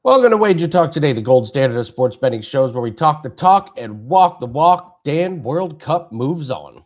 Welcome to Wager Talk Today, the gold standard of sports betting shows where we talk the talk and walk the walk. Dan, World Cup moves on.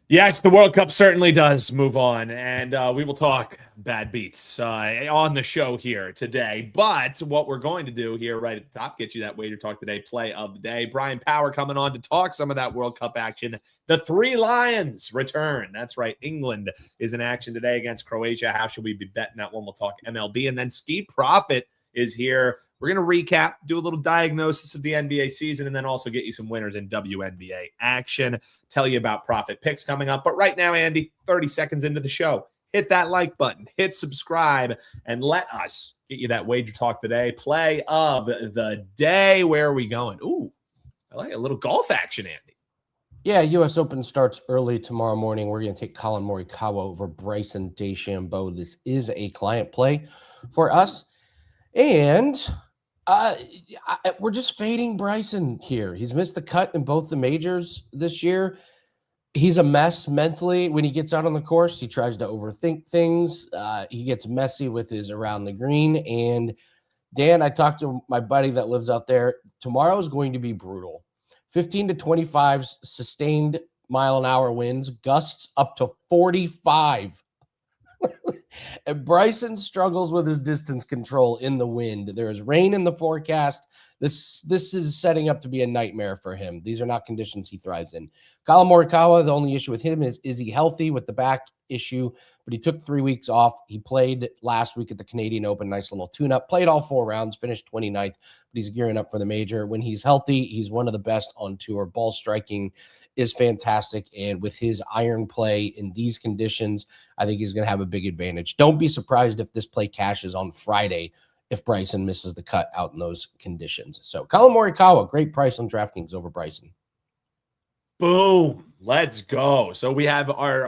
Yes, the World Cup certainly does move on, and we will talk bad beats on the show here today. But what we're going to do here right at the top, get you that Wager Talk Today play of the day. Brian Power coming on to talk some of that World Cup action. The Three Lions return. That's right. England is in action today against Croatia. How should we be betting that one? We'll talk MLB. And then Skee Profit is here. We're going to recap, do a little diagnosis of the NBA season, and then also get you some winners in WNBA action, tell you about profit picks coming up. But right now, Andy, 30 seconds into the show, hit that like button, hit subscribe, and let us get you that Wager Talk Today play of the day. Where are we going? Ooh, I like a little golf action, Andy. Yeah, U.S. Open starts early tomorrow morning. We're going to take Colin Morikawa over Bryson DeChambeau. This is a client play for us. And we're just fading Bryson here. He's missed the cut in both the majors this year. He's a mess mentally when he gets out on the course. He tries to overthink things. He gets messy with his around the green. And Dan, I talked to my buddy that lives out there. Tomorrow is going to be brutal. 15 to 25 sustained mile-an-hour winds, gusts up to 45. And Bryson struggles with his distance control in the wind. There is rain in the forecast. This is setting up to be a nightmare for him. These are not conditions he thrives in. Colin Morikawa, the only issue with him is he healthy with the back issue? But he took 3 weeks off. He played last week at the Canadian Open, nice little tune-up. Played all 4 rounds, finished 29th, but he's gearing up for the major. When he's healthy, he's one of the best on tour. Ball striking is fantastic, and with his iron play in these conditions, I think he's going to have a big advantage. Don't be surprised if this play cashes on Friday if Bryson misses the cut out in those conditions. So Colin Morikawa, great price on DraftKings over Bryson. Boom. Let's go. So we have our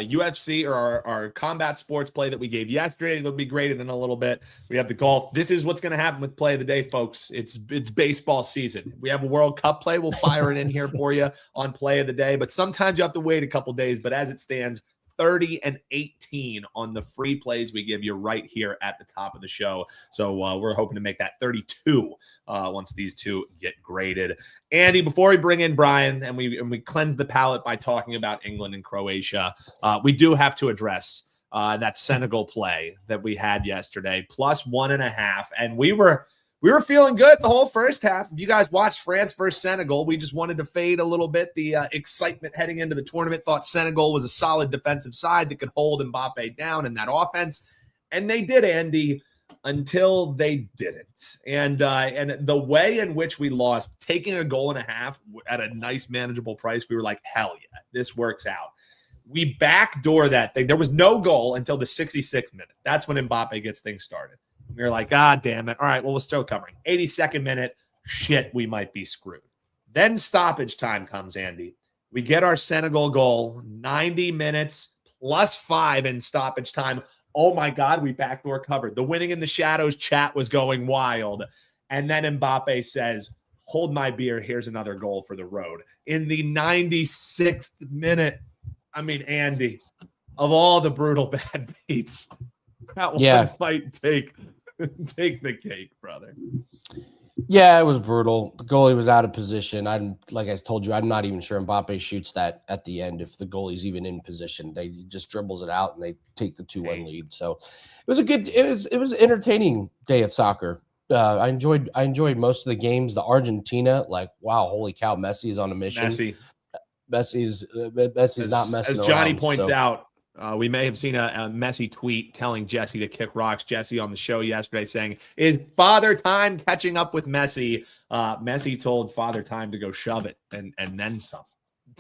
UFC or our combat sports play that we gave yesterday. They'll be graded in a little bit. We have the golf. This is what's going to happen with play of the day, folks. It's baseball season. We have a World Cup play. We'll fire it in here for you on play of the day. But sometimes you have to wait a couple days. But as it stands, 30 and 18 on the free plays we give you right here at the top of the show. So we're hoping to make that 32 once these two get graded. Andy, before we bring in Brian and we cleanse the palate by talking about England and Croatia, we do have to address that Senegal play that we had yesterday, plus 1.5. And we were feeling good the whole first half. If you guys watched France versus Senegal, we just wanted to fade a little bit the excitement heading into the tournament. Thought Senegal was a solid defensive side that could hold Mbappe down in that offense. And they did, Andy, until they didn't. And the way in which we lost, taking a goal and a half at a nice, manageable price, we were like, hell yeah, this works out. We backdoor that thing. There was no goal until the 66th minute. That's when Mbappe gets things started. We were like, God damn it. All right, well, we're still covering. 82nd minute, shit, we might be screwed. Then stoppage time comes, Andy. We get our Senegal goal, 90 minutes plus 5 in stoppage time. Oh, my God, we backdoor covered. The winning in the shadows chat was going wild. And then Mbappe says, hold my beer, here's another goal for the road. In the 96th minute, I mean, Andy, of all the brutal bad beats, that one might take the cake, brother. Yeah, it was brutal. The goalie was out of position. Like I told you, I'm not even sure Mbappe shoots that at the end if the goalie's even in position. They just dribbles it out and they take the 2-1 lead. So it was an entertaining day of soccer. I enjoyed most of the games. The Argentina, like, wow, holy cow, Messi is on a mission. Messi's not messing around. As Johnny points out, we may have seen a Messi tweet telling Jesse to kick rocks. Jesse on the show yesterday saying, is Father Time catching up with Messi? Messi told Father Time to go shove it and then some.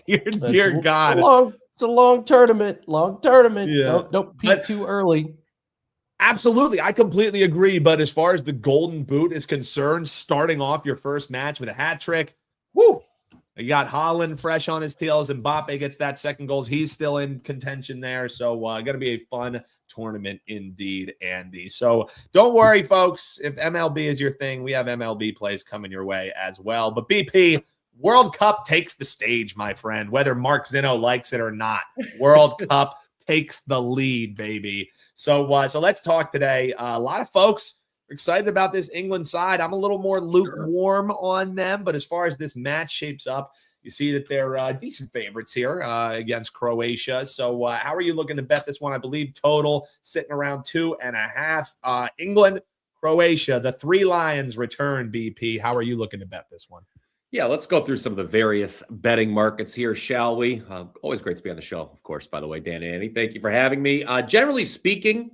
Dear God. It's a long tournament. Yeah. Don't peak too early. Absolutely. I completely agree. But as far as the golden boot is concerned, starting off your first match with a hat trick, woo! You got Haaland fresh on his tails. Mbappe gets that second goal. He's still in contention there. So going to be a fun tournament indeed, Andy. So don't worry, folks. If MLB is your thing, we have MLB plays coming your way as well. But BP, World Cup takes the stage, my friend, whether Mark Zinno likes it or not. World Cup takes the lead, baby. So let's talk today. A lot of folks excited about this England side. I'm a little more lukewarm on them, but as far as this match shapes up, you see that they're decent favorites here against Croatia. So how are you looking to bet this one? I believe total sitting around 2.5. England, Croatia, the three Lions return, BP. How are you looking to bet this one? Yeah, let's go through some of the various betting markets here, shall we? Always great to be on the show, of course, by the way, Dan and Annie. Thank you for having me. Generally speaking,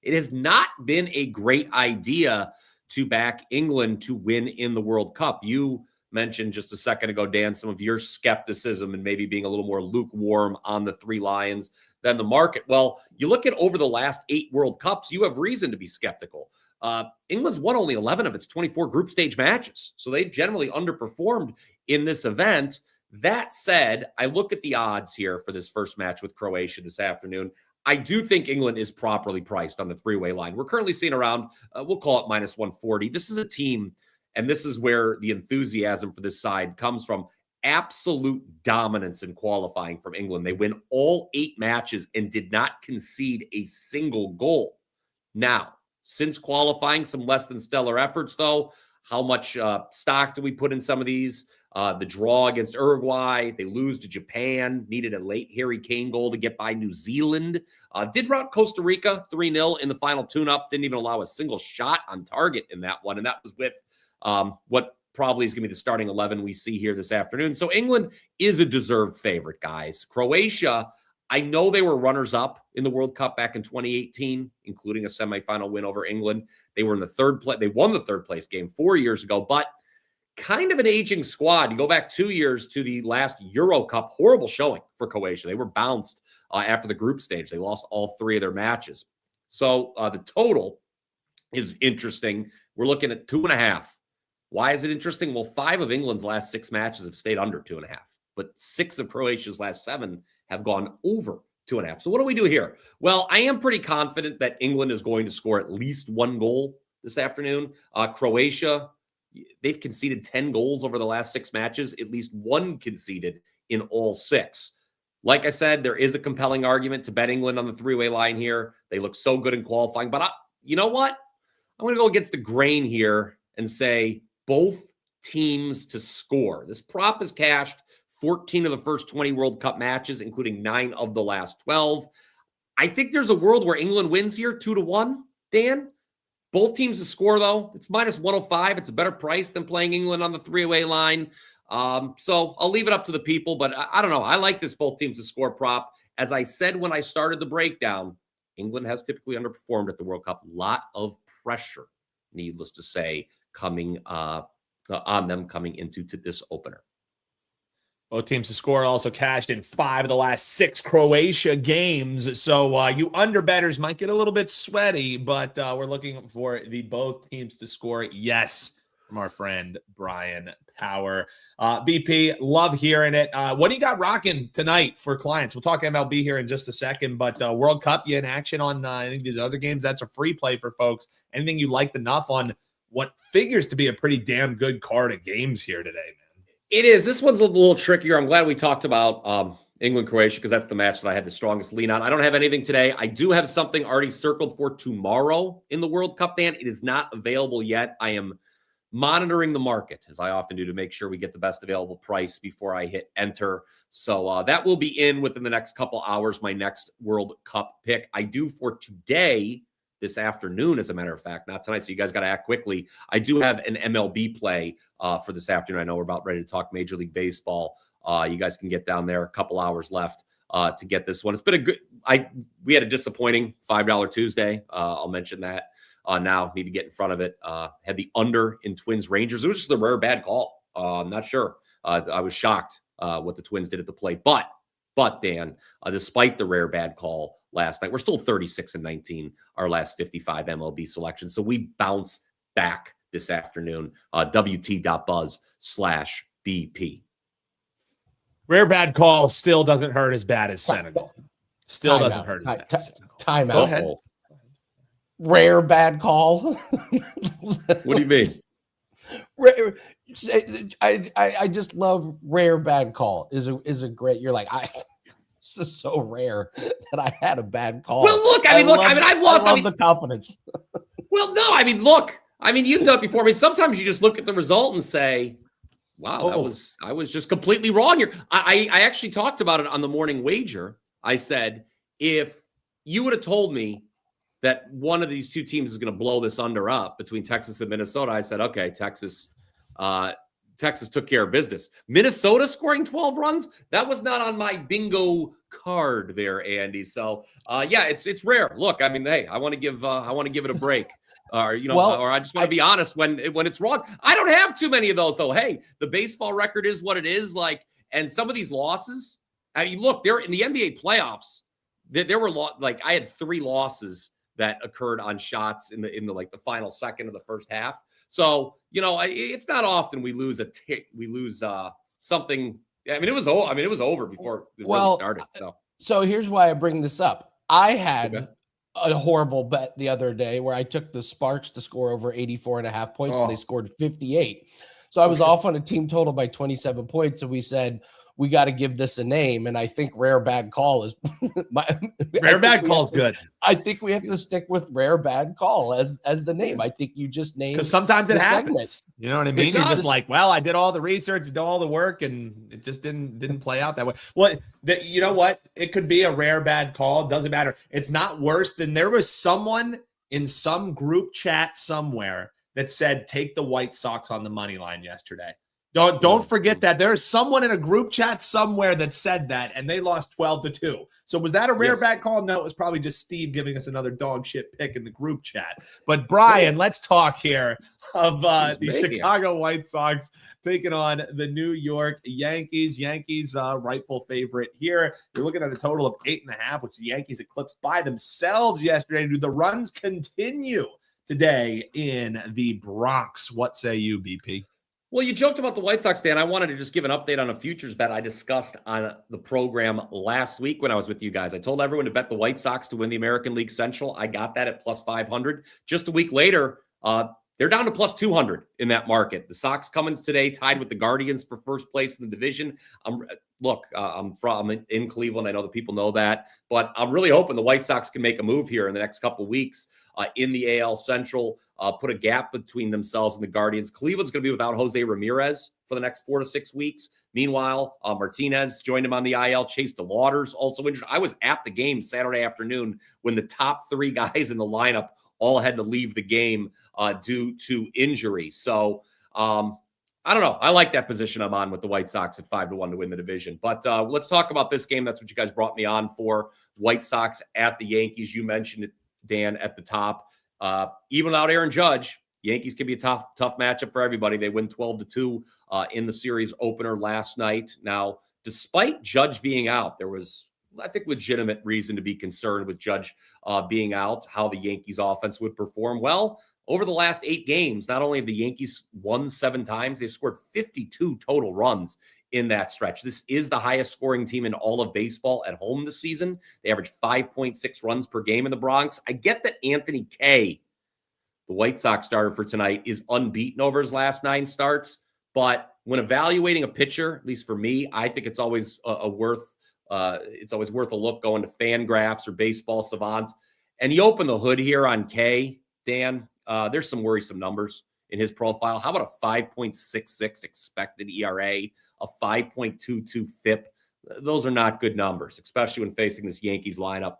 it has not been a great idea to back England to win in the World Cup. You mentioned just a second ago, Dan, some of your skepticism and maybe being a little more lukewarm on the three Lions than the market. Well, you look at over the last 8 World Cups, you have reason to be skeptical. England's won only 11 of its 24 group stage matches, so they generally underperformed in this event. That said, I look at the odds here for this first match with Croatia this afternoon. I do think England is properly priced on the three-way line. We're currently seeing around, we'll call it minus 140. This is a team, and this is where the enthusiasm for this side comes from. Absolute dominance in qualifying from England. They win all 8 matches and did not concede a single goal. Now, since qualifying, some less than stellar efforts, though. How much stock do we put in some of these? The draw against Uruguay, they lose to Japan, needed a late Harry Kane goal to get by New Zealand. Did rout Costa Rica 3-0 in the final tune-up, didn't even allow a single shot on target in that one, and that was with what probably is going to be the starting 11 we see here this afternoon. So England is a deserved favorite, guys. Croatia, I know they were runners-up in the World Cup back in 2018, including a semifinal win over England. They were in the third place. They won the third place game 4 years ago, but kind of an aging squad. You go back 2 years to the last Euro Cup, horrible showing for Croatia. They were bounced after the group stage. They lost all 3 of their matches. So the total is interesting. We're looking at 2.5. Why is it interesting? Well, 5 of England's last 6 matches have stayed under 2.5, but 6 of Croatia's last 7 have gone over 2.5. So what do we do here? Well, I am pretty confident that England is going to score at least 1 goal this afternoon. Croatia, they've conceded 10 goals over the last 6 matches, at least 1 conceded in all 6. Like I said, there is a compelling argument to bet England on the three-way line here. They look so good in qualifying, but you know what? I'm going to go against the grain here and say both teams to score. This prop is cashed 14 of the first 20 World Cup matches, including 9 of the last 12. I think there's a world where England wins here 2-1, Dan. Both teams to score, though. It's minus 105. It's a better price than playing England on the three-way line. So I'll leave it up to the people, but I don't know. I like this both teams to score prop. As I said when I started the breakdown, England has typically underperformed at the World Cup. A lot of pressure, needless to say, coming on them coming into this opener. Both teams to score also cashed in 5 of the last 6 Croatia games. So you underbettors might get a little bit sweaty, but we're looking for the both teams to score. Yes, from our friend Brian Power. BP, love hearing it. What do you got rocking tonight for clients? We'll talk MLB here in just a second, but World Cup, you in action on any of these other games? That's a free play for folks. Anything you liked enough on what figures to be a pretty damn good card of games here today, man? It is. This one's a little trickier. I'm glad we talked about England, Croatia, because that's the match that I had the strongest lean on. I don't have anything today. I do have something already circled for tomorrow in the World Cup, Dan. It is not available yet. I am monitoring the market, as I often do, to make sure we get the best available price before I hit enter. So that will be in within the next couple hours, my next World Cup pick. I do for today, this afternoon, as a matter of fact, not tonight, so you guys got to act quickly. I do have an MLB play for this afternoon. I know we're about ready to talk Major League Baseball. You guys can get down there. A couple hours left to get this one. It's been a good we had a disappointing $5 Tuesday. I'll mention that now. Need to get in front of it. Had the under in Twins Rangers. It was just a rare bad call. I'm not sure. I was shocked what the Twins did at the plate. But Dan, despite the rare bad call last night, we're still 36-19, our last 55 MLB selections. So we bounce back this afternoon. WT.buzz/BP. Rare bad call still doesn't hurt as bad as Senegal. Still doesn't hurt as bad as Senegal. Time out. Go ahead. Rare bad call. What do you mean? Rare, I just love rare bad call. Is a great. You're like this is so rare that I had a bad call. Well, look, I've lost. I love the confidence. Well, no, I mean, look, you've done it before. I mean, sometimes you just look at the result and say, wow, I was just completely wrong here. I actually talked about it on the morning wager. I said, if you would have told me that one of these two teams is going to blow this under up between Texas and Minnesota, I said, okay, Texas took care of business. Minnesota scoring 12 runs, that was not on my bingo card there, Andy. So yeah, it's rare. Look, I mean, hey, I want to give it a break. Or or I just want to be honest when it's wrong. I don't have too many of those though. Hey, the baseball record is what it is. Like, and some of these losses. I mean, look, they're in the NBA playoffs. There were I had 3 losses that occurred on shots in the like the final second of the first half. So it's not often we lose something. I mean, it was over before it really started. So here's why I bring this up. I had a horrible bet the other day where I took the Sparks to score over 84.5 points and they scored 58. So I was off on a team total by 27 points. And we said, we got to give this a name. And I think rare bad call is rare bad call is good. I think we have to stick with rare bad call as the name. I think you just named, because sometimes it happens. Segment. You know what I mean? You're just like, well, I did all the research, did all the work, and it just didn't play out that way. Well, you know what? It could be a rare bad call. It doesn't matter. It's not worse than there was someone in some group chat somewhere that said take the White Sox on the money line yesterday. Don't forget that there's someone in a group chat somewhere that said that, and they lost 12-2. So was that a rare bad call? No, it was probably just Steve giving us another dog shit pick in the group chat. But Brian, let's talk here of the Chicago White Sox taking on the New York Yankees. Yankees rightful favorite here. You're looking at a total of 8.5, which the Yankees eclipsed by themselves yesterday. Do the runs continue today in the Bronx? What say you, BP? Well, you joked about the White Sox, Dan. I wanted to just give an update on a futures bet I discussed on the program last week when I was with you guys. I told everyone to bet the White Sox to win the American League Central. I got that at plus 500. Just a week later, they're down to plus 200 in that market. The Sox coming today, tied with the Guardians for first place in the division. I'm in Cleveland. I know that people know that, but I'm really hoping the White Sox can make a move here in the next couple of weeks in the AL Central, put a gap between themselves and the Guardians. Cleveland's going to be without Jose Ramirez for the next 4 to 6 weeks. Meanwhile, Martinez joined him on the IL. Chase DeLauder's also injured. I was at the game Saturday afternoon when the top 3 guys in the lineup all had to leave the game due to injury. So I don't know. I like that position I'm on with the White Sox at 5-1 to win the division. But let's talk about this game. That's what you guys brought me on for. White Sox at the Yankees. You mentioned it, Dan, at the top. Even without Aaron Judge, Yankees can be a tough matchup for everybody. They win 12-2 in the series opener last night. Now, despite Judge being out, there was, I think, legitimate reason to be concerned with Judge being out, how the Yankees offense would perform. Well, over the last 8 games, not only have the Yankees won 7 times, they've scored 52 total runs in that stretch. This is the highest scoring team in all of baseball at home this season. They average 5.6 runs per game in the Bronx. I get that Anthony Kay, the White Sox starter for tonight, is unbeaten over his last 9 starts. But when evaluating a pitcher, at least for me, I think it's always worth a look going to Fangraphs or Baseball Savant. And you open the hood here on Kay, Dan. There's some worrisome numbers in his profile. How about a 5.66 expected ERA, a 5.22 FIP? Those are not good numbers, especially when facing this Yankees lineup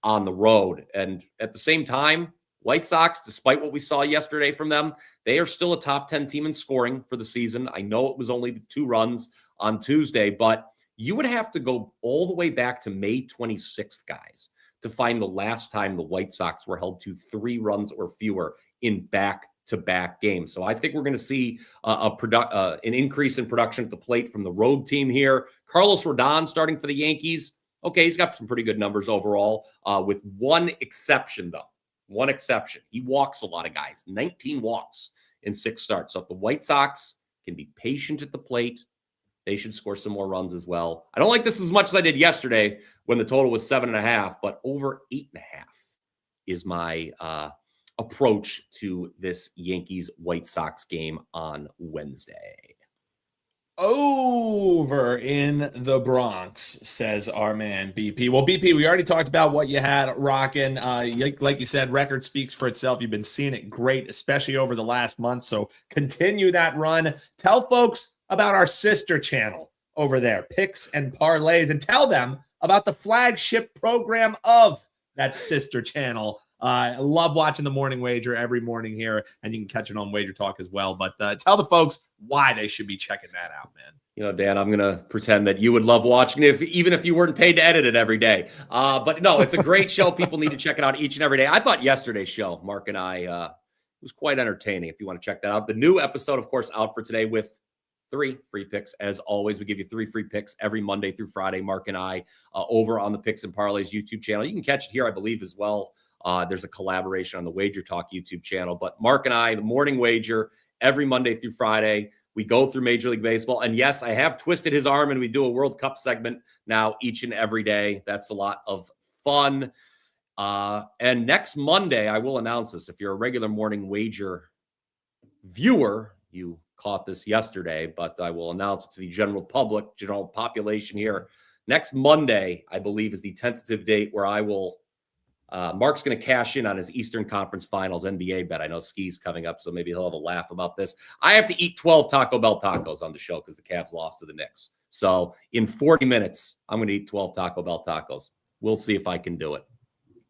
on the road. And at the same time, White Sox, despite what we saw yesterday from them, they are still a top 10 team in scoring for the season. I know it was only 2 runs on Tuesday, but you would have to go all the way back to May 26th, guys, to find the last time the White Sox were held to 3 runs or fewer in back-to-back games. So I think we're going to see an increase in production at the plate from the road team here. Carlos Rodon starting for the Yankees. Okay, he's got some pretty good numbers overall, with one exception, though. One exception. He walks a lot of guys, 19 walks in 6 starts. So if the White Sox can be patient at the plate, they should score some more runs as well. I don't like this as much as I did yesterday when the total was 7.5, but over 8.5 is my approach to this Yankees-White Sox game on Wednesday. Over in the Bronx, says our man BP. Well, BP, we already talked about what you had rocking. Like you said, record speaks for itself. You've been seeing it great, especially over the last month. So continue that run. Tell folks about our sister channel over there, Picks and Parlays, and tell them about the flagship program of that sister channel. I love watching the Morning Wager every morning here, and you can catch it on Wager Talk as well. But tell the folks why they should be checking that out, man. You know, Dan, I'm going to pretend that you would love watching it, even if you weren't paid to edit it every day. But no, it's a great show. People need to check it out each and every day. I thought yesterday's show, Mark and I, was quite entertaining if you want to check that out. The new episode, of course, out for today with 3 free picks. As always, we give you 3 free picks every Monday through Friday. Mark and I over on the Picks and Parlays YouTube channel. You can catch it here, I believe, as well. There's a collaboration on the Wager Talk YouTube channel. But Mark and I, the Morning Wager, every Monday through Friday, we go through Major League Baseball. And yes, I have twisted his arm, and we do a World Cup segment now each and every day. That's a lot of fun. And next Monday, I will announce this. If you're a regular Morning Wager viewer, you caught this yesterday, but I will announce it to the general public, general population here. Next Monday, I believe, is the tentative date where I will Mark's going to cash in on his Eastern Conference Finals NBA bet. I know Skee's coming up, so maybe he'll have a laugh about this. I have to eat 12 Taco Bell tacos on the show because the Cavs lost to the Knicks. So in 40 minutes, I'm going to eat 12 Taco Bell tacos. We'll see if I can do it.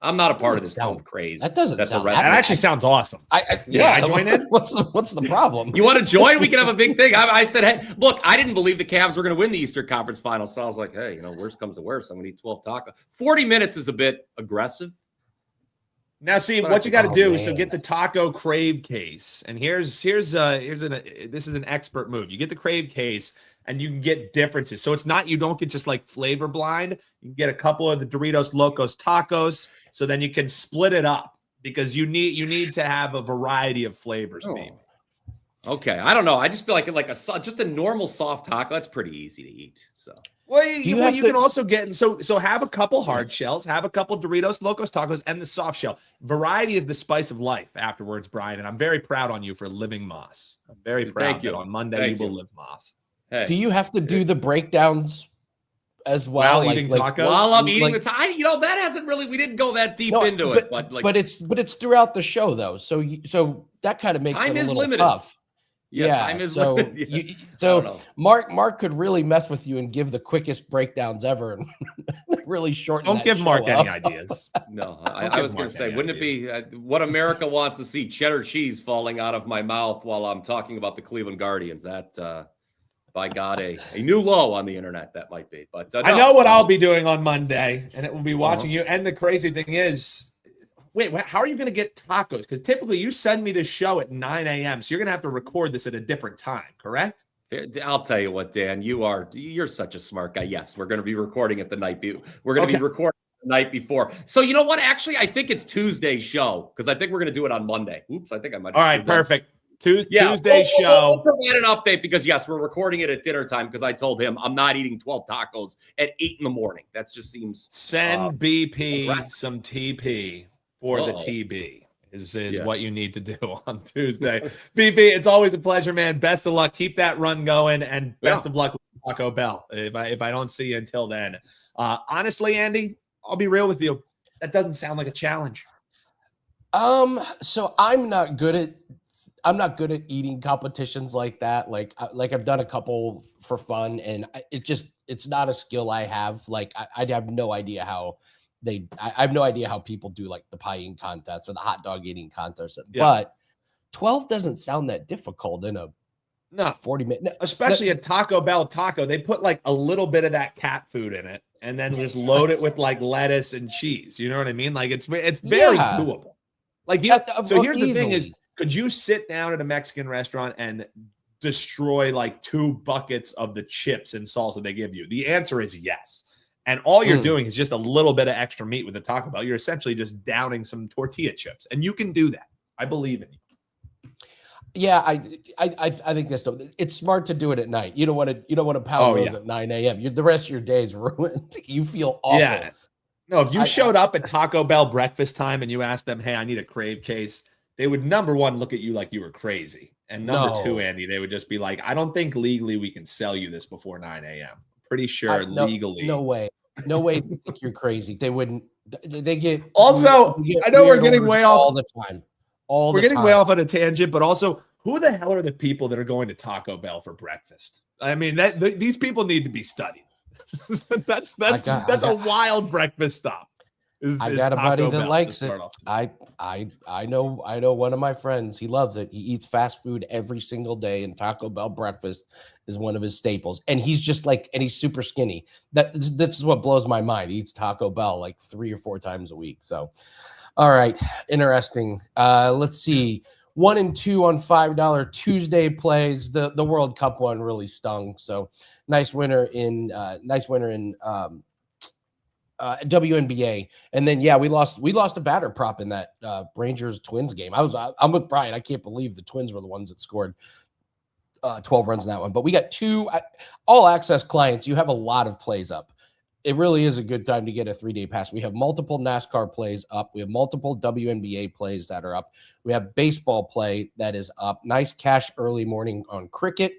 I'm not a part of this health craze. That doesn't sound. That actually sounds awesome. Yeah, I join in. What's the problem? You want to join? We can have a big thing. I said, hey, look, I didn't believe the Cavs were going to win the Eastern Conference Finals, so I was like, hey, worst comes to worst, I'm going to eat 12 tacos. 40 minutes is a bit aggressive. Now, see what you got to do is get the taco crave case, and this is an expert move. You get the crave case, and you can get differences. So it's not you don't get just like flavor blind. You can get a couple of the Doritos Locos Tacos, so then you can split it up because you need to have a variety of flavors, baby. Okay, I don't know. I just feel like just a normal soft taco. That's pretty easy to eat. So. Well, you can also get so have a couple hard shells, have a couple Doritos Locos Tacos, and the soft shell. Variety is the spice of life. Afterwards, Brian, and I'm very proud on you for living Moss. I'm very proud that on Monday you will live Moss. Hey. Do you have to do the breakdowns as well? While eating tacos? While I'm eating the taco, that hasn't really. We didn't go that deep into it, but it's throughout the show though. So that kind of makes it a little limited. Tough. Yeah, time is limited. Mark could really mess with you and give the quickest breakdowns ever and really shorten. Don't give Mark any ideas. No, I was going to say, wouldn't it be what America wants to see? Cheddar cheese falling out of my mouth while I'm talking about the Cleveland Guardians. That, by God, a new low on the internet that might be. But I know what I'll be doing on Monday, and it will be watching you. And the crazy thing is. Wait, how are you going to get tacos? Because typically you send me this show at 9 a.m., so you're going to have to record this at a different time, correct? I'll tell you what, Dan, you're such a smart guy. Yes, we're going to be recording it the night before. We're going to be recording the night before. So you know what? Actually, I think it's Tuesday's show because I think we're going to do it on Monday. Oops, I think I might. All right, perfect. Tuesday's show. We'll provide an update because, yes, we're recording it at dinner time because I told him I'm not eating 12 tacos at 8 in the morning. That just seems. Send BP some TP. For the TB is what you need to do on Tuesday. BP, it's always a pleasure, man. Best of luck. Keep that run going, and best of luck with Taco Bell. If I don't see you until then, honestly, Andy, I'll be real with you. That doesn't sound like a challenge. So I'm not good at eating competitions like that. Like I've done a couple for fun, and it's not a skill I have. Like I have no idea how. I have no idea how people do like the pie eating contest or the hot dog eating contest, but 12 doesn't sound that difficult in a 40-minute. Especially a Taco Bell taco, they put like a little bit of that cat food in it and then just load it with like lettuce and cheese. You know what I mean? Like it's very doable. Like so here's the thing: is could you sit down at a Mexican restaurant and destroy like 2 buckets of the chips and salsa they give you? The answer is yes. And all you're doing is just a little bit of extra meat with the Taco Bell. You're essentially just downing some tortilla chips, and you can do that. I believe in you. Yeah, I think that's dope. It's smart to do it at night. You don't want to pound those at 9 a.m. The rest of your day is ruined. You feel awful. Yeah. No, if you showed up at Taco Bell breakfast time and you asked them, "Hey, I need a crave case," they would number one look at you like you were crazy, And number two, No. Andy, they would just be like, I don't think legally we can sell you this before 9 a.m. Pretty sure legally. No way. No way. They think you're crazy. They wouldn't. They get also. get I know we're weird getting orders way off all the time. We're getting way off on a tangent, but also, who the hell are the people that are going to Taco Bell for breakfast? I mean, these people need to be studied. that's a wild breakfast stop. I got a buddy that likes it. I know one of my friends. He loves it. He eats fast food every single day, and Taco Bell breakfast is one of his staples. And he's just like, and he's super skinny. This is what blows my mind. He eats Taco Bell like 3 or 4 times a week. So, all right, interesting. Let's see. 1 and 2 on $5 Tuesday plays. The World Cup one really stung. So nice winner in WNBA. And then we lost a batter prop in that Rangers Twins game. I'm with Brian. I can't believe the Twins were the ones that scored 12 runs in that one. But we got 2 all access clients. You have a lot of plays up. It really is a good time to get a 3-day pass. We have multiple NASCAR plays up. We have multiple WNBA plays that are up. We have baseball play that is up. Nice cash early morning on cricket.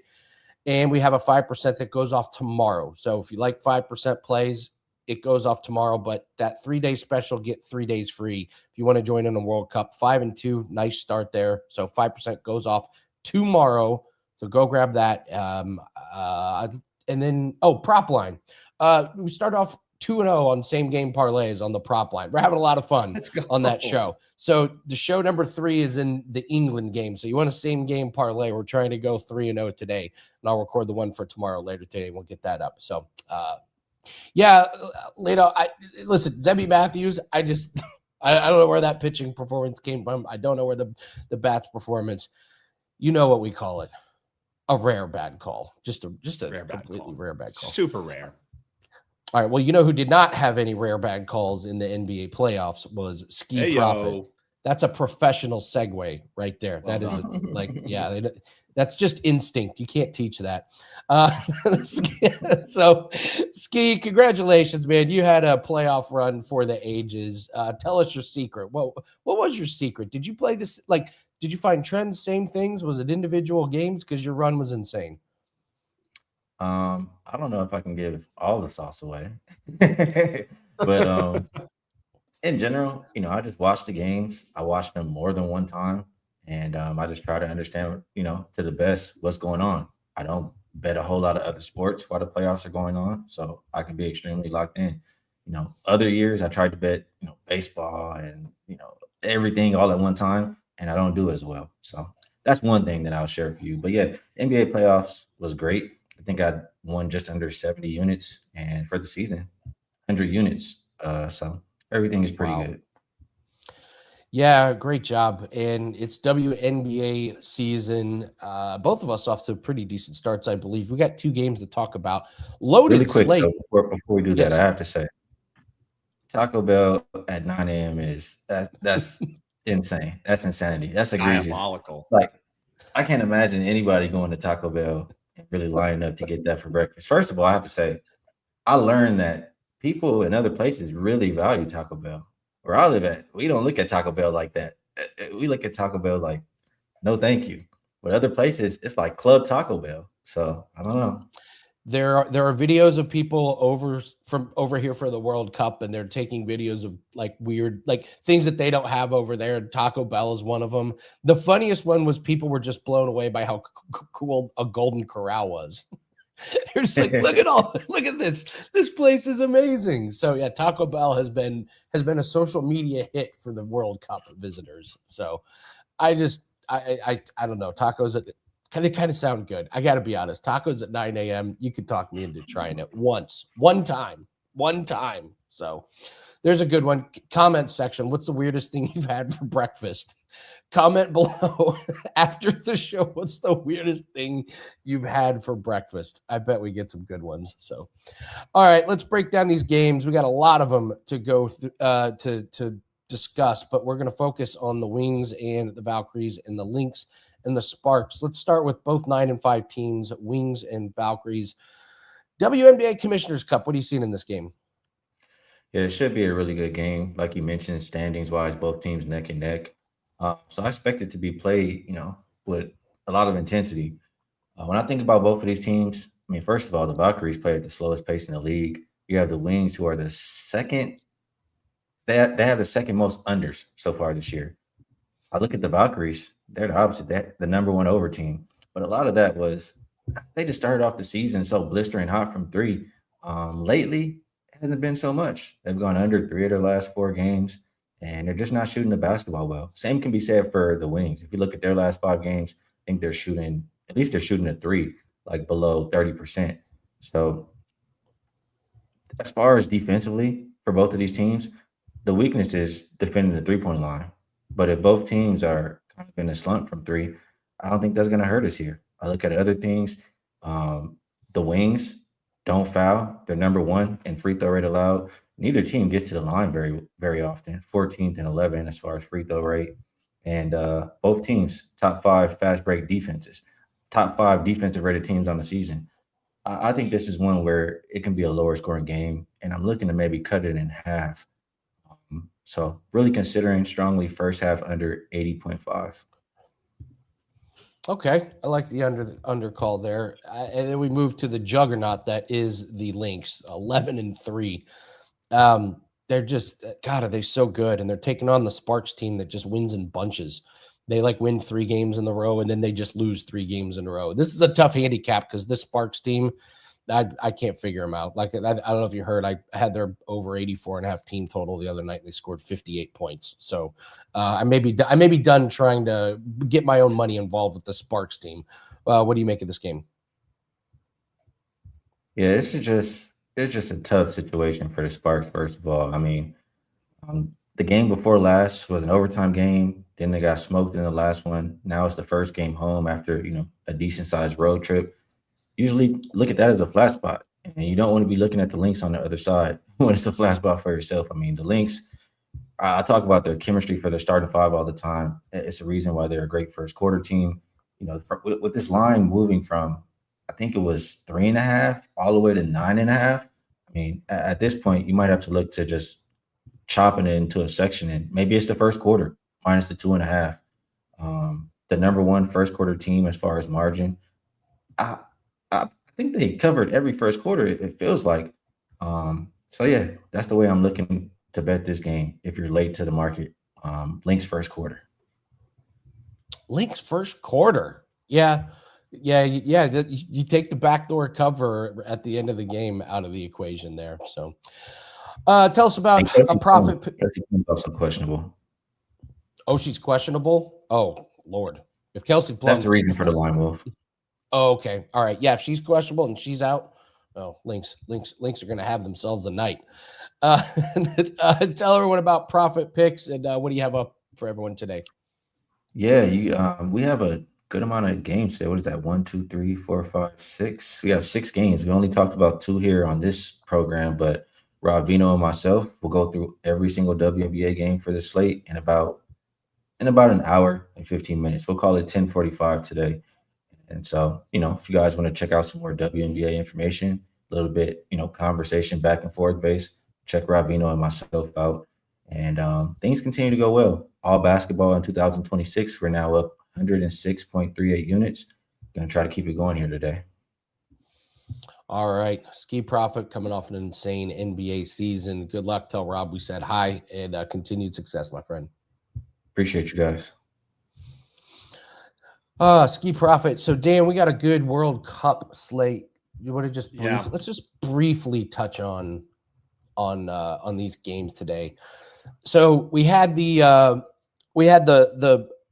And we have a 5% that goes off tomorrow. So if you like 5% plays, it goes off tomorrow. But that 3-day special, get 3 days free. If you want to join in the World Cup, 5 and 2, nice start there. So 5% goes off tomorrow. So go grab that. And then, prop line. We start off 2-0 on same game parlays on the prop line. We're having a lot of fun on that show. So the show number 3 is in the England game. So you want a same game parlay. We're trying to go 3-0 today, and I'll record the one for tomorrow later today. We'll get that up. So, later. Listen, Debbie Matthews. I don't know where that pitching performance came from. I don't know where the bats performance. You know what we call it? A rare bad call. Just a completely rare bad call. Super rare. All right. Well, you know who did not have any rare bad calls in the NBA playoffs was Skee Profit. That's a professional segue right there. That is that's just instinct. You can't teach that. So, Skee, congratulations, man. You had a playoff run for the ages. Tell us your secret. What was your secret? Did you play this? Did you find trends, same things? Was it individual games? Because your run was insane. I don't know if I can give all the sauce away, but in general, I just watch the games. I watch them more than one time, and I just try to understand, to the best what's going on. I don't bet a whole lot of other sports while the playoffs are going on, so I can be extremely locked in. Other years I tried to bet, baseball and everything all at one time, and I don't do as well. So that's one thing that I'll share with you. But yeah, NBA playoffs was great. I think I won just under 70 units, and for the season, 100 units. So everything is pretty good. Yeah, great job. And it's WNBA season. Both of us off to pretty decent starts, I believe. We got 2 games to talk about. Loaded really quick, slate. Though, before we do that, I have to say, Taco Bell at 9 a.m. that's insane. That's insanity. That's egregious. Diabolical. I can't imagine anybody going to Taco Bell and really lining up to get that for breakfast. First of all, I have to say, I learned that people in other places really value Taco Bell. Where I live at, we don't look at Taco Bell like that. We look at Taco Bell like, no, thank you. But other places, it's like Club Taco Bell. So I don't know. There are videos of people over here for the World Cup, and they're taking videos of weird things that they don't have over there. Taco Bell is one of them. The funniest one was people were just blown away by how cool a Golden Corral was. They're just look at this. This place is amazing. So yeah, Taco Bell has been a social media hit for the World Cup visitors. So I don't know. Tacos kind of sound good. I got to be honest. Tacos at 9 a.m. You could talk me into trying it one time. So there's a good one. Comment section. What's the weirdest thing you've had for breakfast? Comment below after the show. What's the weirdest thing you've had for breakfast? I bet we get some good ones. So, all right, let's break down these games. We got a lot of them to go through, to discuss, but we're going to focus on the Wings and the Valkyries and the Lynx and the Sparks. Let's start with both 9 and 5 teams, Wings and Valkyries. WNBA Commissioner's Cup. What are you seeing in this game? Yeah, it should be a really good game. Like you mentioned, standings wise, both teams neck and neck. So I expect it to be played, with a lot of intensity. When I think about both of these teams, I mean, first of all, the Valkyries play at the slowest pace in the league. You have the Wings, who are the second. They have the second most unders so far this year. I look at the Valkyries; they're the opposite. They're the number one over team. But a lot of that was they just started off the season so blistering hot from three. Lately, it hasn't been so much. They've gone under 3 of their last 4 games, and they're just not shooting the basketball well. Same can be said for the Wings. If you look at their last 5 games, I think they're shooting at least they're shooting a three like below 30%. So as far as defensively for both of these teams, the weakness is defending the 3-point line. But if both teams are kind of in a slump from three, I don't think that's going to hurt us here. I look at other things. The Wings don't foul. They're number one in free throw rate allowed. Neither team gets to the line very, very often, 14th and 11 as far as free throw rate. And both teams, top 5 fast break defenses, top 5 defensive rated teams on the season. I think this is one where it can be a lower scoring game, and I'm looking to maybe cut it in half. So really considering strongly first half under 80.5. Okay, I like the under call there, and then we move to the juggernaut that is the Lynx, 11-3. They're just God, are they so good? And they're taking on the Sparks team that just wins in bunches. They like win 3 games in a row, and then they just lose 3 games in a row. This is a tough handicap because this Sparks team, I can't figure them out. Like I don't know if you heard, I had their over 84.5 team total the other night, and they scored 58 points. So I may be done trying to get my own money involved with the Sparks team. What do you make of this game? Yeah, it's just a tough situation for the Sparks. First of all, I mean, the game before last was an overtime game. Then they got smoked in the last one. Now it's the first game home after a decent sized road trip. Usually look at that as a flat spot, and you don't want to be looking at the Lynx on the other side when it's a flat spot for yourself. I mean, the Lynx, I talk about their chemistry for their starting 5 all the time. It's a reason why they're a great first quarter team. With this line moving from, I think it was 3.5 all the way to 9.5. I mean, at this point, you might have to look to just chopping it into a section, and maybe it's the first quarter minus the 2.5. The number one first quarter team as far as margin. I think they covered every first quarter, it feels like. So yeah, that's the way I'm looking to bet this game if you're late to the market. Lynx first quarter. Lynx first quarter. Yeah. You take the backdoor cover at the end of the game out of the equation there. So tell us about a profit. Also questionable. Oh, she's questionable. Oh, Lord. If Kelsey Plum's that's the reason for the line move. Oh, okay. All right. Yeah. If she's questionable and she's out, Lynx are going to have themselves a night. Tell everyone about profit picks and what do you have up for everyone today? Yeah, we have a good amount of games today. What is that? 1, 2, 3, 4, 5, 6. We have 6 games. We only talked about 2 here on this program, but Ravino and myself will go through every single WNBA game for this slate in about an hour and 15 minutes. We'll call it 10:45 today. And so, if you guys want to check out some more WNBA information, a little bit, conversation back and forth based, check Ravino and myself out. And things continue to go well. All basketball in 2026. We're now up 106.38 units. Going to try to keep it going here today. All right. Skee Profit coming off an insane NBA season. Good luck. Tell Rob we said hi and continued success, my friend. Appreciate you guys. Skee Profit. So Dan, we got a good World Cup slate. You want to let's just briefly touch on these games today. So we had the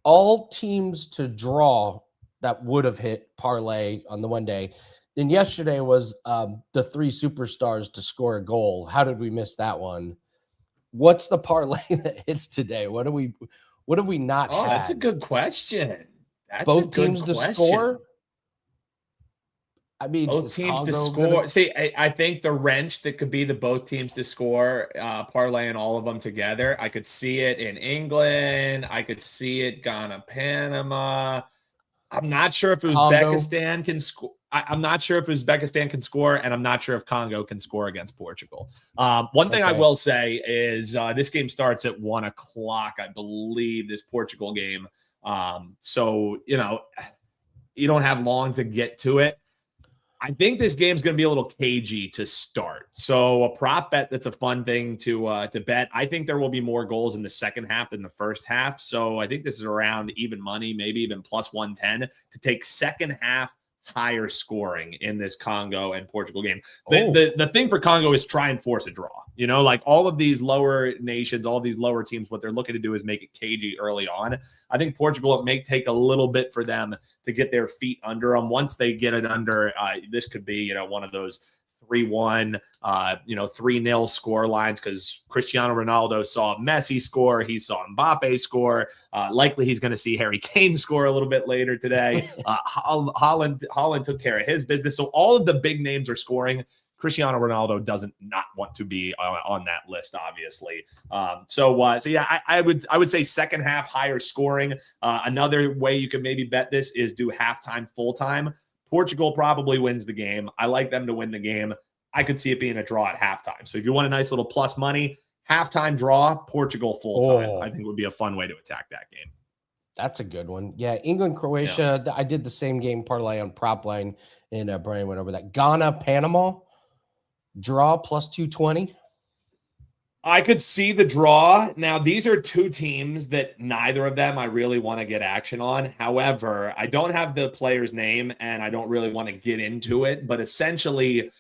all teams to draw that would have hit parlay on the one day. Then yesterday was the 3 superstars to score a goal. How did we miss that one? What's the parlay that hits today? What have we not had? That's a good question. Both teams to score? I mean, both teams to score. See, I think the wrench that could be the both teams to score, parlaying all of them together. I could see it in England. I could see it Ghana, Panama. I'm not sure if Uzbekistan can score. I'm not sure if Uzbekistan can score, and I'm not sure if Congo can score against Portugal. One thing I will say is this game starts at 1:00, I believe, this Portugal game. So, you don't have long to get to it. I think this game's going to be a little cagey to start. So a prop bet, that's a fun thing to bet. I think there will be more goals in the second half than the first half. So I think this is around even money, maybe even plus 110 to take second half higher scoring in this Congo and Portugal game. The thing for Congo is try and force a draw. You know, like all of these lower nations, all these lower teams, what they're looking to do is make it cagey early on. I think Portugal, it may take a little bit for them to get their feet under them. Once they get it under, this could be, you know, one of those 3-1, 3-0 score lines, because Cristiano Ronaldo saw Messi score. He saw Mbappe score. Likely he's going to see Harry Kane score a little bit later today. Holland took care of his business. So all of the big names are scoring. Cristiano Ronaldo doesn't not want to be on that list, obviously. So yeah, I would say second half higher scoring. Another way you could maybe bet this is do halftime, full time. Portugal probably wins the game. I like them to win the game. I could see it being a draw at halftime. So if you want a nice little plus money, halftime draw, Portugal full time, I think would be a fun way to attack that game. That's a good one. Yeah, England, Croatia. Yeah. I did the same game parlay on prop line, and Brian went over that. Ghana, Panama, draw plus 220. I could see the draw. Now, these are two teams that neither of them I really want to get action on. However, I don't have the player's name, and I don't really want to get into it. But essentially,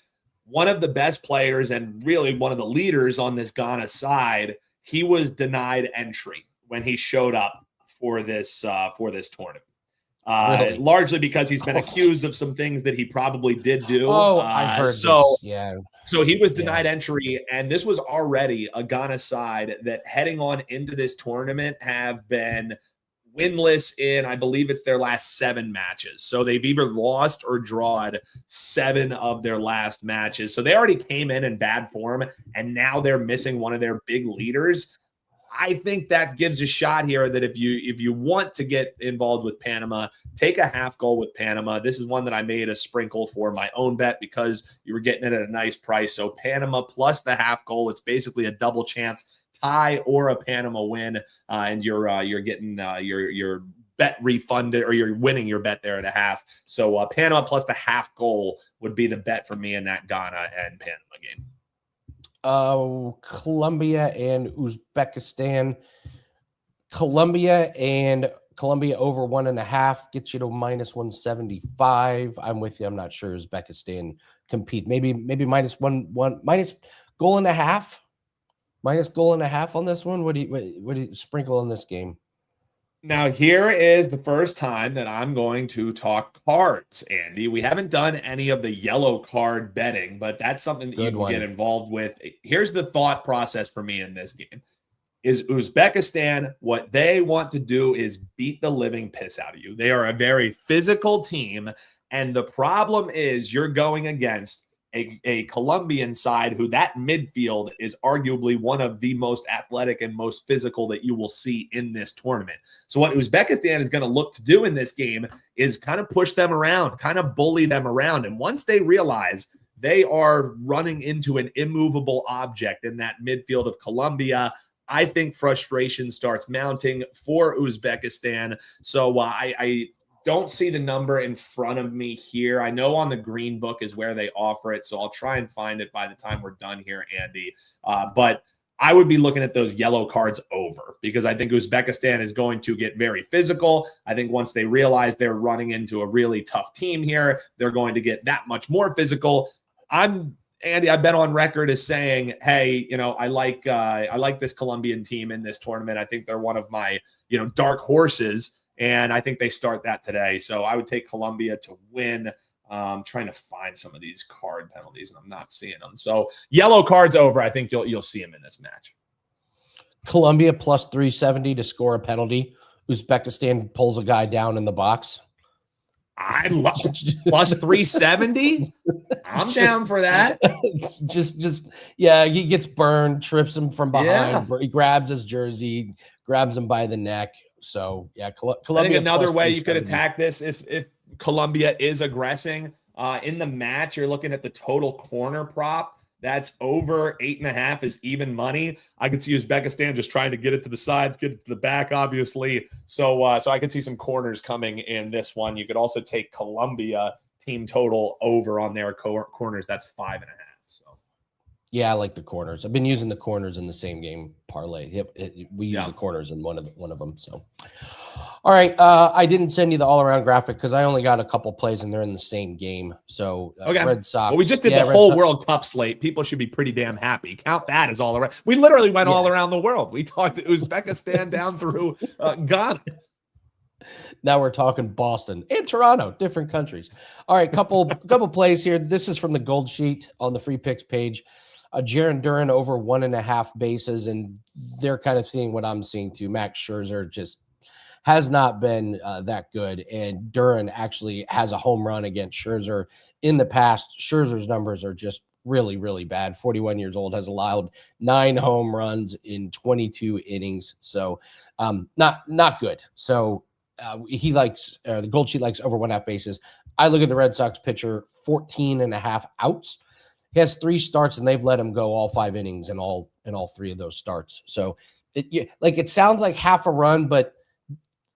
one of the best players and really one of the leaders on this Ghana side, he was denied entry when he showed up for this tournament. Really? Largely because he's been accused of some things that he probably did do. I heard this. Yeah. So he was denied entry, and this was already a Ghana side that heading on into this tournament have been winless in, I believe it's their last 7 matches. So they've either lost or drawn 7 of their last matches. So they already came in bad form, and now they're missing one of their big leaders. I think that gives a shot here that if you want to get involved with Panama, take a half goal with Panama. This is one that I made a sprinkle for my own bet because you were getting it at a nice price. So Panama plus the half goal, it's basically a double chance tie or a Panama win, and you're getting your bet refunded, or you're winning your bet there at a half. So Panama plus the half goal would be the bet for me in that Ghana and Panama game. Colombia and Uzbekistan. Colombia over 1.5 gets you to minus 175. I'm with you. I'm not sure Uzbekistan compete. Maybe minus goal and a half. Minus goal and a half on this one. What do you sprinkle on this game? Now, here is the first time that I'm going to talk cards, Andy. We haven't done any of the yellow card betting, but that's something that you can get involved with. Here's the thought process for me in this game. Is Uzbekistan, what they want to do is beat the living piss out of you. They are a very physical team, and the problem is you're going against a Colombian side who that midfield is arguably one of the most athletic and most physical that you will see in this tournament. So what Uzbekistan is going to look to do in this game is kind of push them around, kind of bully them around. And once they realize they are running into an immovable object in that midfield of Colombia, I think frustration starts mounting for Uzbekistan. So I don't see the number in front of me here. I know on the green book is where they offer it, so I'll try and find it by the time we're done here, Andy. But I would be looking at those yellow cards over, because I think Uzbekistan is going to get very physical. I think once they realize they're running into a really tough team here, they're going to get that much more physical. Andy, I've been on record as saying, hey, I like this Colombian team in this tournament. I think they're one of my, dark horses. And I think they start that today. So I would take Colombia to win. Trying to find some of these card penalties, and I'm not seeing them. So yellow cards over. I think you'll see them in this match. Colombia plus 370 to score a penalty. Uzbekistan pulls a guy down in the box. I love plus 370. I'm down for that. He gets burned, trips him from behind. Yeah. He grabs his jersey, grabs him by the neck. So, Colombia. I think another way you could attack this is if Colombia is aggressing in the match. You're looking at the total corner prop. That's over 8.5 is even money. I could see Uzbekistan just trying to get it to the sides, get it to the back, obviously. So I could see some corners coming in this one. You could also take Colombia team total over on their corners. That's 5.5. So yeah, I like the corners. I've been using the corners in the same game parlay. We use the corners in one of them. So, all right. I didn't send you the all-around graphic because I only got a couple plays and they're in the same game. So okay. Red Sox. Well, we just did the whole World Cup slate. People should be pretty damn happy. Count that as all around. We literally went all around the world. We talked to Uzbekistan down through Ghana. Now we're talking Boston and Toronto, different countries. All right, couple plays here. This is from the Gold Sheet on the free picks page. Jaron Duran over 1.5 bases, and they're kind of seeing what I'm seeing too. Max Scherzer just has not been that good, and Duran actually has a home run against Scherzer in the past. Scherzer's numbers are just really, really bad. 41 years old, has allowed 9 home runs in 22 innings, so not good. So he likes the Gold Sheet likes over 1.5 bases. I look at the Red Sox pitcher, 14.5 outs. He has 3 starts, and they've let him go all 5 innings in all 3 of those starts. So it sounds like half a run, but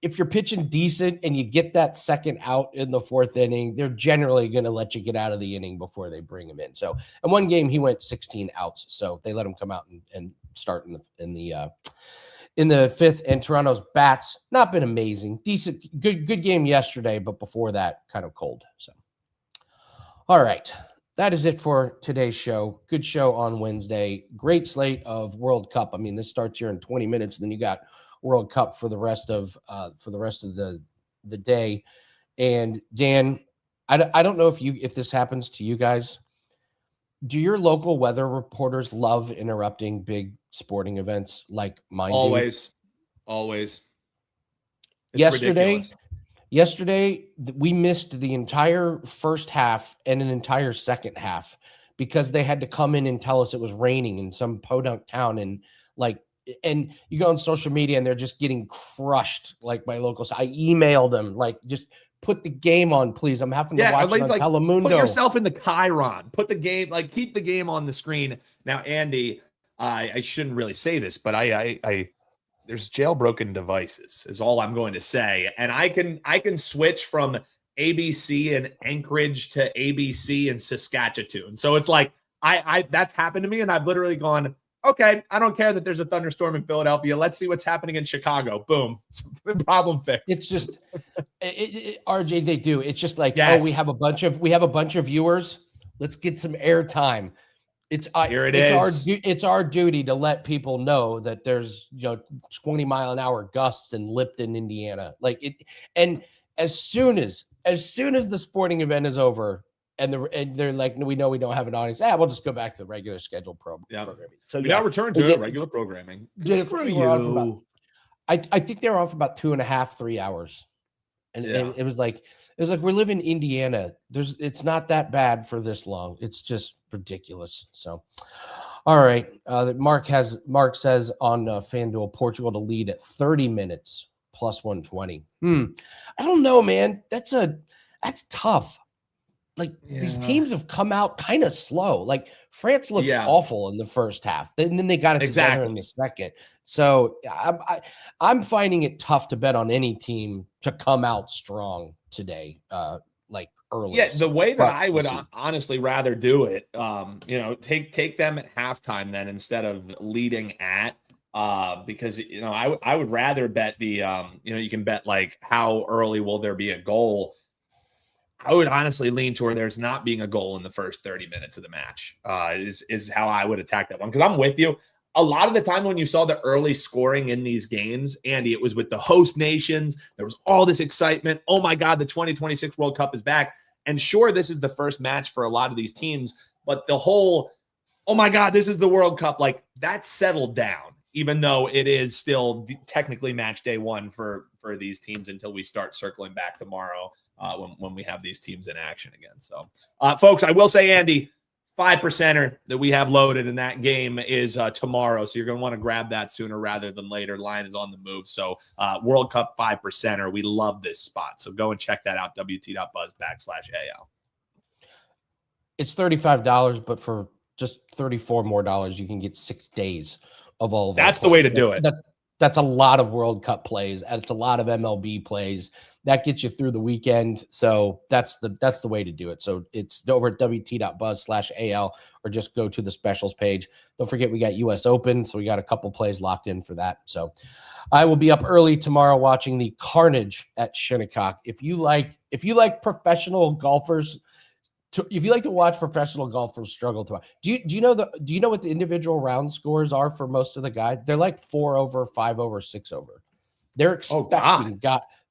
if you're pitching decent and you get that second out in the 4th inning, they're generally going to let you get out of the inning before they bring him in. So in one game, he went 16 outs. So they let him come out and start in the 5th. And Toronto's bats not been amazing, decent, good game yesterday, but before that, kind of cold. So, all right, that is it for today's show. Good show on Wednesday. Great slate of World Cup. I mean, this starts here in 20 minutes. Then you got World Cup for the rest of the day. And Dan, I don't know if this happens to you guys. Do your local weather reporters love interrupting big sporting events like mine? Always. It's Yesterday, we missed the entire first half and an entire second half because they had to come in and tell us it was raining in some podunk town, and you go on social media and they're just getting crushed like by locals. I emailed them just put the game on, please. I'm having to watch it on Telemundo. Put yourself in the Chiron. Put the game, keep the game on the screen. Now, Andy, I shouldn't really say this, but I there's jailbroken devices is all I'm going to say. And I can switch from ABC in Anchorage to ABC in Saskatchewan. So it's like, that's happened to me. And I've literally gone, okay, I don't care that there's a thunderstorm in Philadelphia. Let's see what's happening in Chicago. Boom. Problem fixed. It's just RJ, they do. It's just like, yes. We have a bunch of viewers. Let's get some airtime. It's our duty to let people know that there's 20-mile-an-hour gusts in Lipton, Indiana. And as soon as the sporting event is over, and they're like, we know we don't have an audience. We'll just go back to the regular scheduled programming. So we now return to regular programming. I think they were on for about 2.5-3 hours, and it was like we're living in Indiana. It's not that bad for this long. It's just ridiculous. So, all right. Mark says on FanDuel, Portugal to lead at 30 minutes plus 120. I don't know, man. That's tough. These teams have come out kind of slow. France looked awful in the first half, and then they got it together in the second. So I'm finding it tough to bet on any team to come out strong today, early. Yeah, the way that I would honestly rather do it, take them at halftime then instead of leading at. Because I would rather bet the you can bet how early will there be a goal. I would honestly lean toward there's not being a goal in the first 30 minutes of the match is how I would attack that one. Because I'm with you. A lot of the time when you saw the early scoring in these games, Andy, it was with the host nations. There was all this excitement. Oh, my God, the 2026 World Cup is back. And sure, this is the first match for a lot of these teams. But the whole, oh, my God, this is the World Cup, that's settled down, even though it is still technically match day 1 for these teams until we start circling back tomorrow. When we have these teams in action again. So, folks, I will say, Andy, 5%er that we have loaded in that game is tomorrow. So you're going to want to grab that sooner rather than later. Line is on the move. So World Cup 5%er. We love this spot. So go and check that out. WT.buzz/AL. It's $35, but for just $34 more, you can get 6 days of all of our That's the way to plays. do it. That's a lot of World Cup plays, and it's a lot of MLB plays. That gets you through the weekend. So that's the way to do it. So it's over at wt.buzz/AL, or just go to the specials page. Don't forget, we got US Open, so we got a couple plays locked in for that. So I will be up early tomorrow watching the carnage at Shinnecock. If you like professional golfers, if you like to watch professional golfers struggle to watch, do you know what the individual round scores are for most of the guys? They're like 4 over, 5 over, 6 over. They're expecting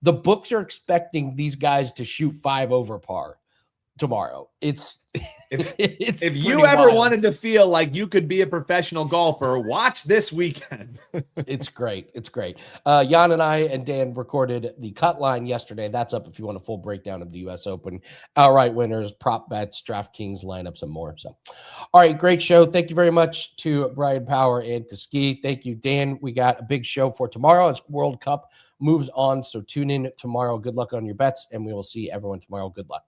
the books are expecting these guys to shoot 5 over par tomorrow. If you ever wanted to feel like you could be a professional golfer, watch this weekend. It's great. It's great. Jan and I and Dan recorded the cut line yesterday. That's up if you want a full breakdown of the US Open, outright winners, prop bets, DraftKings lineups, and more. So, all right, great show. Thank you very much to Brian Power and to Skee. Thank you, Dan. We got a big show for tomorrow as World Cup moves on. So tune in tomorrow. Good luck on your bets, and we will see everyone tomorrow. Good luck.